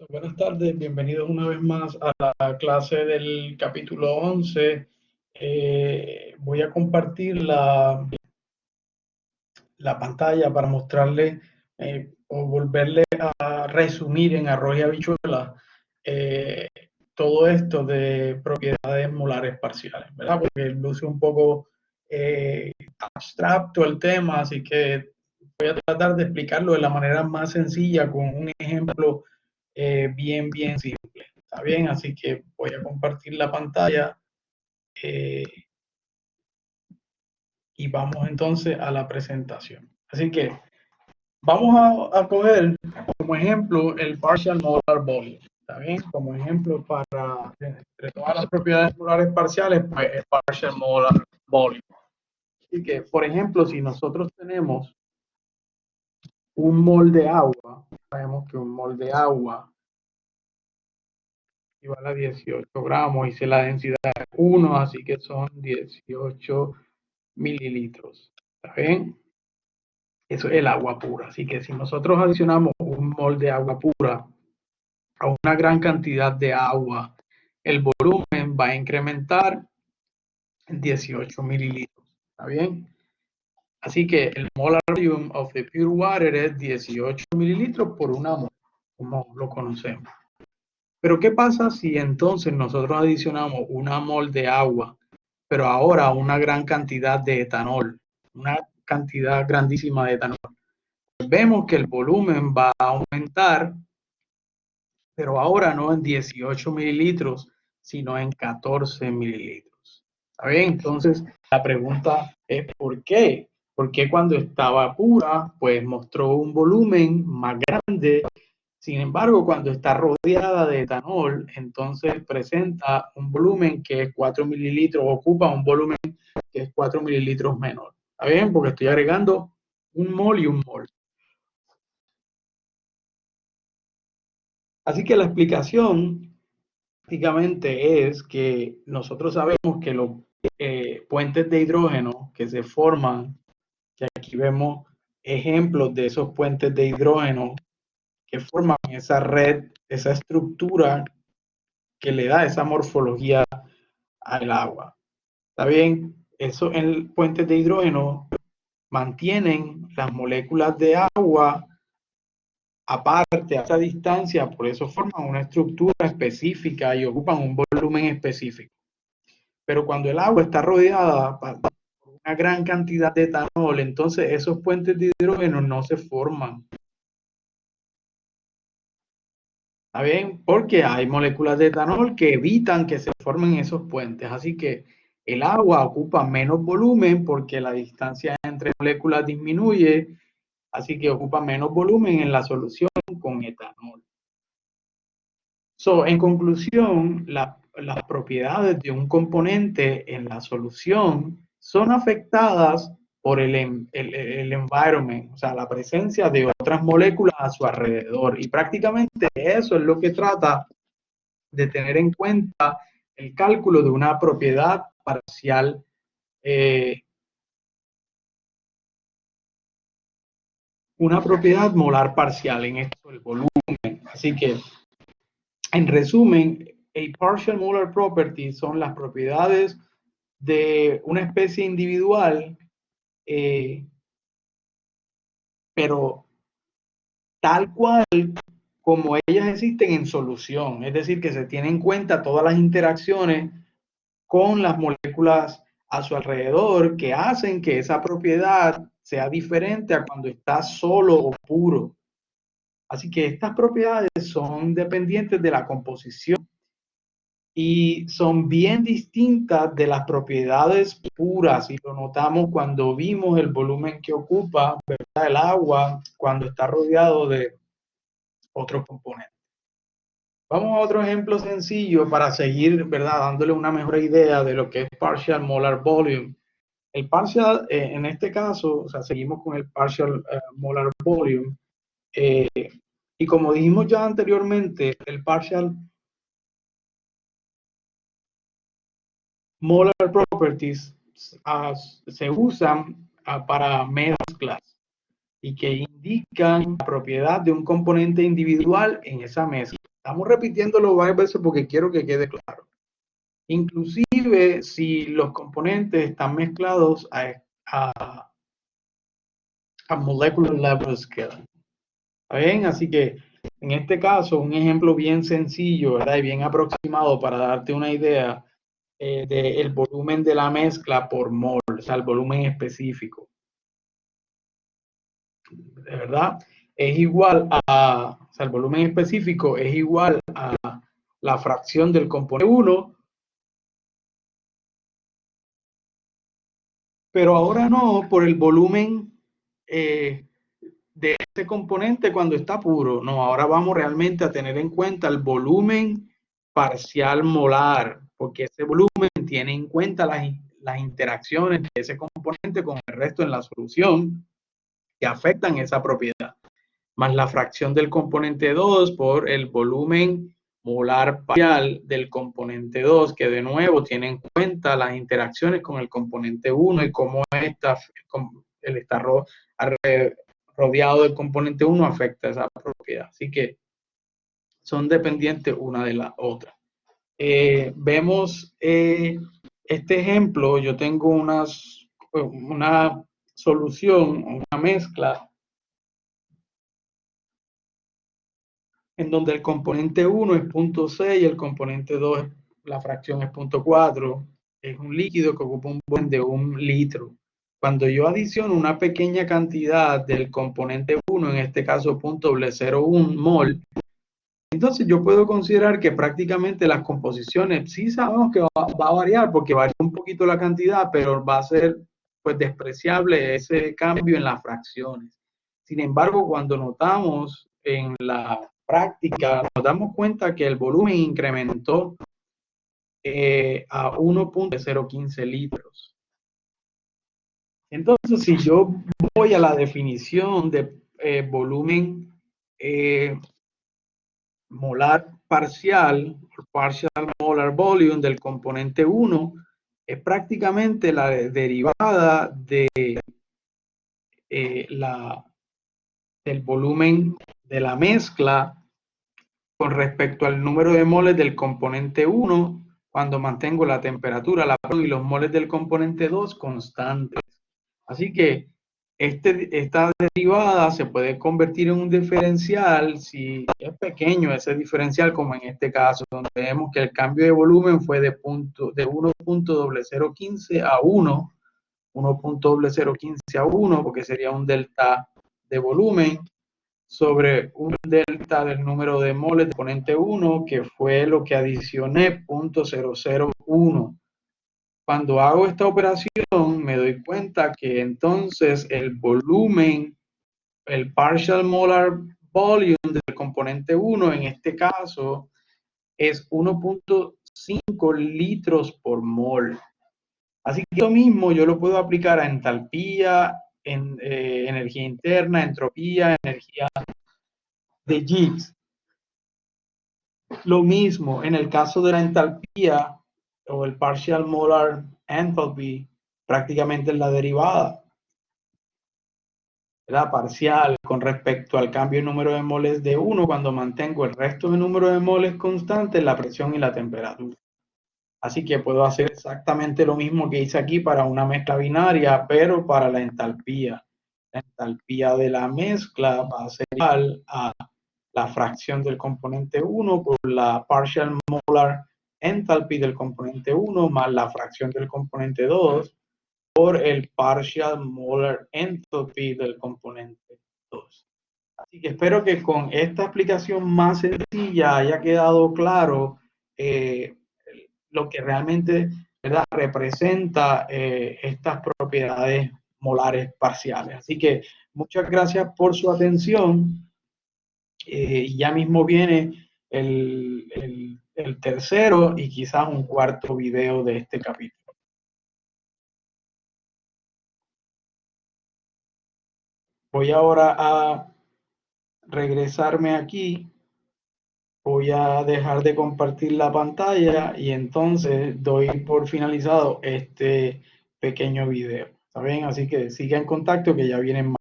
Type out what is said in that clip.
Buenas tardes, bienvenidos una vez más a la clase del capítulo 11. Voy a compartir la pantalla para mostrarle o volverle a resumir en arroz y habichuela eh, todo esto de propiedades molares parciales, ¿verdad? Porque luce un poco abstracto el tema, así que voy a tratar de explicarlo de la manera más sencilla con un ejemplo bien simple. ¿Está bien? Así que voy a compartir la pantalla eh, y vamos entonces a la presentación. Así que vamos a coger como ejemplo el partial molar volume. ¿Está bien? Como ejemplo para entre todas las propiedades molares parciales, pues el partial molar volume. Así que, por ejemplo, si nosotros tenemos un mol de agua, sabemos que un mol de agua equivale a 18 gramos y si la densidad es 1, así que son 18 mililitros. ¿Está bien? Eso es el agua pura. Así que si nosotros adicionamos un mol de agua pura a una gran cantidad de agua, el volumen va a incrementar en 18 mililitros. ¿Está bien? Así que el molar volume of the pure water es 18 mililitros por una mol, como lo conocemos. Pero ¿qué pasa si entonces nosotros adicionamos una mol de agua, pero ahora una gran cantidad de etanol, una cantidad grandísima de etanol? Vemos que el volumen va a aumentar, pero ahora no en 18 mililitros, sino en 14 mililitros. ¿Está bien? Entonces, la pregunta es ¿por qué? Porque cuando estaba pura, pues mostró un volumen más grande. Sin embargo, cuando está rodeada de etanol, entonces presenta un volumen que es 4 mililitros, ocupa un volumen que es 4 mililitros menor. ¿Está bien? Porque estoy agregando un mol y un mol. Así que la explicación prácticamente es que nosotros sabemos que los puentes de hidrógeno que se forman, que aquí vemos ejemplos de esos puentes de hidrógeno que forman esa red, esa estructura que le da esa morfología al agua. ¿Está bien? Eso en puentes de hidrógeno mantienen las moléculas de agua aparte a esa distancia, por eso forman una estructura específica y ocupan un volumen específico. Pero cuando el agua está rodeada por una gran cantidad de etanol, entonces esos puentes de hidrógeno no se forman. ¿Está bien? Porque hay moléculas de etanol que evitan que se formen esos puentes. Así que el agua ocupa menos volumen porque la distancia entre moléculas disminuye, así que ocupa menos volumen en la solución con etanol. En conclusión, las propiedades de un componente en la solución son afectadas por el environment, o sea, la presencia de otras moléculas a su alrededor. Y prácticamente eso es lo que trata de tener en cuenta el cálculo de una propiedad parcial, una propiedad molar parcial, en esto el volumen. Así que, en resumen, a partial molar property son las propiedades de una especie individual, pero tal cual como ellas existen en solución, es decir, que se tienen en cuenta todas las interacciones con las moléculas a su alrededor que hacen que esa propiedad sea diferente a cuando está solo o puro. Así que estas propiedades son dependientes de la composición y son bien distintas de las propiedades puras, y lo notamos cuando vimos el volumen que ocupa, ¿verdad?, el agua cuando está rodeado de otros componentes. Vamos a otro ejemplo sencillo para seguir, ¿verdad?, dándole una mejor idea de lo que es partial molar volume. El partial, en este caso, o sea, seguimos con el partial molar volume, y como dijimos ya anteriormente, el partial molar properties se usan para mezclas y que indican la propiedad de un componente individual en esa mezcla. Estamos repitiéndolo varias veces porque quiero que quede claro. Inclusive si los componentes están mezclados a molecular level scale. ¿Está bien? Así que en este caso, un ejemplo bien sencillo, ¿verdad? Y bien aproximado para darte una idea del volumen de la mezcla por mol, o sea, el volumen específico. ¿De verdad? Es igual o sea, el volumen específico es igual a la fracción del componente 1, pero ahora no por el volumen de ese componente cuando está puro. No, ahora vamos realmente a tener en cuenta el volumen parcial molar, porque ese volumen tiene en cuenta las interacciones de ese componente con el resto en la solución que afectan esa propiedad, más la fracción del componente 2 por el volumen molar parcial del componente 2, que de nuevo tiene en cuenta las interacciones con el componente 1 y cómo el estar rodeado del componente 1 afecta esa propiedad. Así que son dependientes una de la otra. Vemos este ejemplo, yo tengo una solución, una mezcla en donde el componente 1 es 0.6 y el componente 2, la fracción es 0.4. Es un líquido que ocupa un volumen de 1 litro. Cuando yo adiciono una pequeña cantidad del componente 1, en este caso 0.01 mol, entonces yo puedo considerar que prácticamente las composiciones sí sabemos que va a variar porque varía un poquito la cantidad, pero va a ser pues despreciable ese cambio en las fracciones. Sin embargo, cuando notamos en la práctica, nos damos cuenta que el volumen incrementó a 1.015 litros. Entonces, si yo voy a la definición de volumen molar parcial, partial molar volume del componente 1, es prácticamente la derivada de del volumen de la mezcla con respecto al número de moles del componente 1 cuando mantengo la temperatura, la presión y los moles del componente 2 constantes. Así que esta derivada se puede convertir en un diferencial si es pequeño ese diferencial, como en este caso, donde vemos que el cambio de volumen fue de 1.0015 a 1, 1.015 a 1, porque sería un delta de volumen, sobre un delta del número de moles del componente 1, que fue lo que adicioné, 0.001. Cuando hago esta operación, me doy cuenta que entonces el volumen, el partial molar volume del componente 1, en este caso, es 1.5 litros por mol. Así que esto mismo yo lo puedo aplicar a entalpía, energía interna, entropía, energía de Gibbs. Lo mismo en el caso de la entalpía o el partial molar enthalpy, prácticamente es la derivada, la parcial con respecto al cambio de número de moles de 1 cuando mantengo el resto de número de moles constante, la presión y la temperatura. Así que puedo hacer exactamente lo mismo que hice aquí para una mezcla binaria, pero para la entalpía. La entalpía de la mezcla va a ser igual a la fracción del componente 1 por la partial molar enthalpy del componente 1 más la fracción del componente 2 por el partial molar enthalpy del componente 2. Así que espero que con esta explicación más sencilla haya quedado claro lo que realmente, ¿verdad?, representa estas propiedades molares parciales. Así que muchas gracias por su atención. Ya mismo viene el tercero y quizás un cuarto video de este capítulo. Voy ahora a regresarme aquí. Voy a dejar de compartir la pantalla y entonces doy por finalizado este pequeño video. ¿Está bien? Así que siga en contacto que ya vienen más.